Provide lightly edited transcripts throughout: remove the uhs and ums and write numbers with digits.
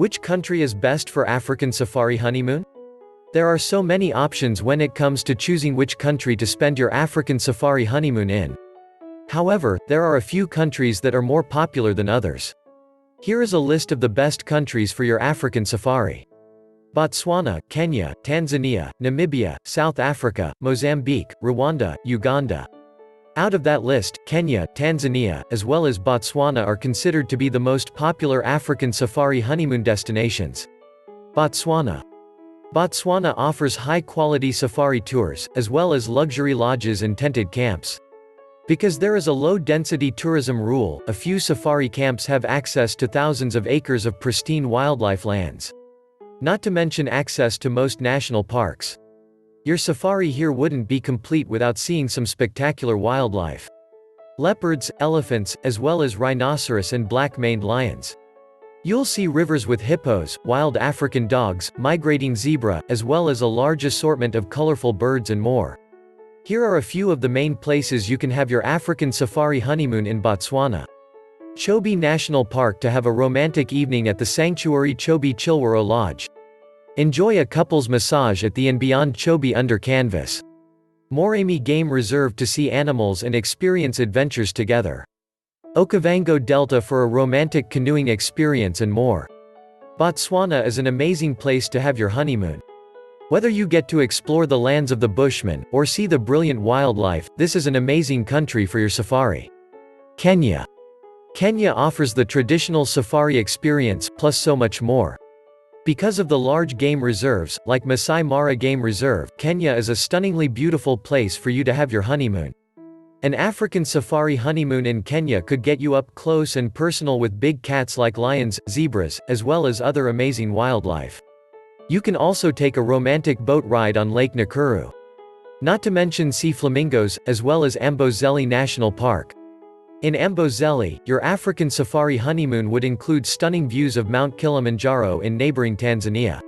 Which country is best for African safari honeymoon? There are so many options when it comes to choosing which country to spend your African safari honeymoon in. However, there are a few countries that are more popular than others. Here is a list of the best countries for your African safari. Botswana, Kenya, Tanzania, Namibia, South Africa, Mozambique, Rwanda, Uganda. Out of that list, Kenya, Tanzania, as well as Botswana are considered to be the most popular African safari honeymoon destinations. Botswana. Botswana offers high-quality safari tours, as well as luxury lodges and tented camps. Because there is a low-density tourism rule, a few safari camps have access to thousands of acres of pristine wildlife lands. Not to mention access to most national parks. Your safari here wouldn't be complete without seeing some spectacular wildlife. Leopards, elephants, as well as rhinoceros and black-maned lions. You'll see rivers with hippos, wild African dogs, migrating zebra, as well as a large assortment of colorful birds and more. Here are a few of the main places you can have your African safari honeymoon in Botswana. Chobe National Park to have a romantic evening at the Sanctuary Chobe Chilwero Lodge. Enjoy a couple's massage at the and beyond Chobe under canvas. Moremi Game Reserve to see animals and experience adventures together. Okavango Delta for a romantic canoeing experience and more. Botswana is an amazing place to have your honeymoon. Whether you get to explore the lands of the Bushmen, or see the brilliant wildlife, this is an amazing country for your safari. Kenya. Kenya offers the traditional safari experience, plus so much more. Because of the large game reserves, like Masai Mara Game Reserve, Kenya is a stunningly beautiful place for you to have your honeymoon. An African safari honeymoon in Kenya could get you up close and personal with big cats like lions, zebras, as well as other amazing wildlife. You can also take a romantic boat ride on Lake Nakuru. Not to mention see flamingos, as well as Amboseli National Park. In Amboseli, your African safari honeymoon would include stunning views of Mount Kilimanjaro in neighboring Tanzania.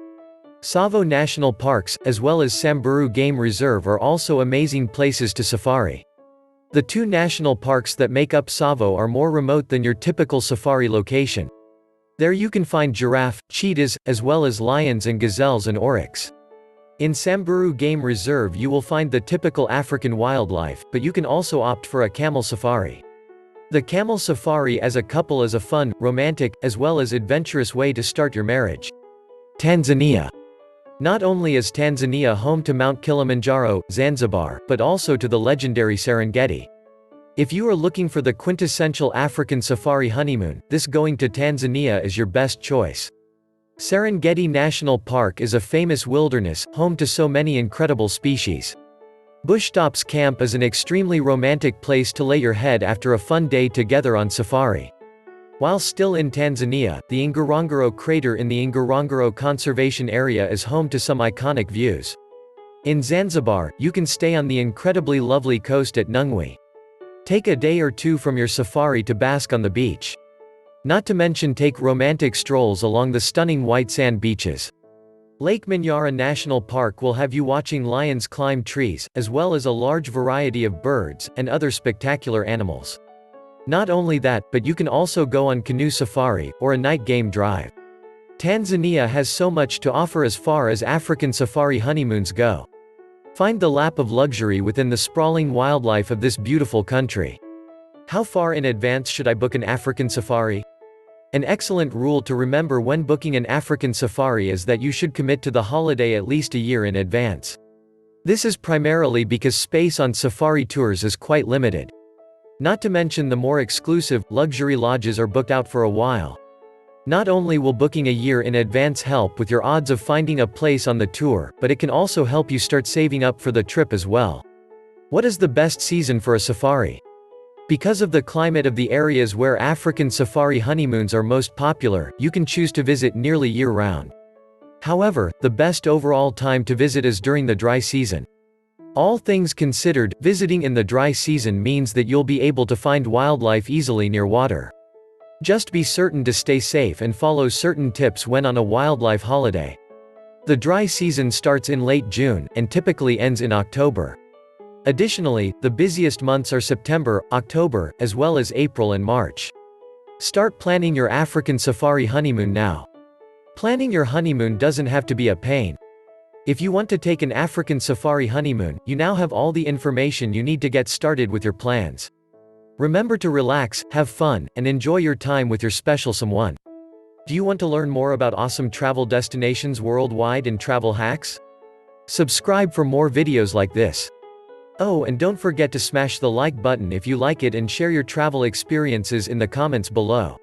Tsavo National Parks, as well as Samburu Game Reserve are also amazing places to safari. The two national parks that make up Tsavo are more remote than your typical safari location. There you can find giraffe, cheetahs, as well as lions and gazelles and oryx. In Samburu Game Reserve you will find the typical African wildlife, but you can also opt for a camel safari. The camel safari as a couple is a fun, romantic, as well as adventurous way to start your marriage. Tanzania. Not only is Tanzania home to Mount Kilimanjaro, Zanzibar, but also to the legendary Serengeti. If you are looking for the quintessential African safari honeymoon, this going to Tanzania is your best choice. Serengeti National Park is a famous wilderness, home to so many incredible species. Bushtops Camp is an extremely romantic place to lay your head after a fun day together on safari. While still in Tanzania, the Ngorongoro crater in the Ngorongoro Conservation Area is home to some iconic views. In Zanzibar, you can stay on the incredibly lovely coast at Nungwi. Take a day or two from your safari to bask on the beach. Not to mention take romantic strolls along the stunning white sand beaches. Lake Manyara National Park will have you watching lions climb trees, as well as a large variety of birds, and other spectacular animals. Not only that, but you can also go on canoe safari, or a night game drive. Tanzania has so much to offer as far as African safari honeymoons go. Find the lap of luxury within the sprawling wildlife of this beautiful country. How far in advance should I book an African safari? An excellent rule to remember when booking an African safari is that you should commit to the holiday at least a year in advance. This is primarily because space on safari tours is quite limited. Not to mention the more exclusive, luxury lodges are booked out for a while. Not only will booking a year in advance help with your odds of finding a place on the tour, but it can also help you start saving up for the trip as well. What is the best season for a safari? Because of the climate of the areas where African safari honeymoons are most popular, you can choose to visit nearly year-round. However, the best overall time to visit is during the dry season. All things considered, visiting in the dry season means that you'll be able to find wildlife easily near water. Just be certain to stay safe and follow certain tips when on a wildlife holiday. The dry season starts in late June, and typically ends in October. Additionally, the busiest months are September, October, as well as April and March. Start planning your African safari honeymoon now. Planning your honeymoon doesn't have to be a pain. If you want to take an African safari honeymoon, you now have all the information you need to get started with your plans. Remember to relax, have fun, and enjoy your time with your special someone. Do you want to learn more about awesome travel destinations worldwide and travel hacks? Subscribe for more videos like this. Oh, and don't forget to smash the like button if you like it and share your travel experiences in the comments below.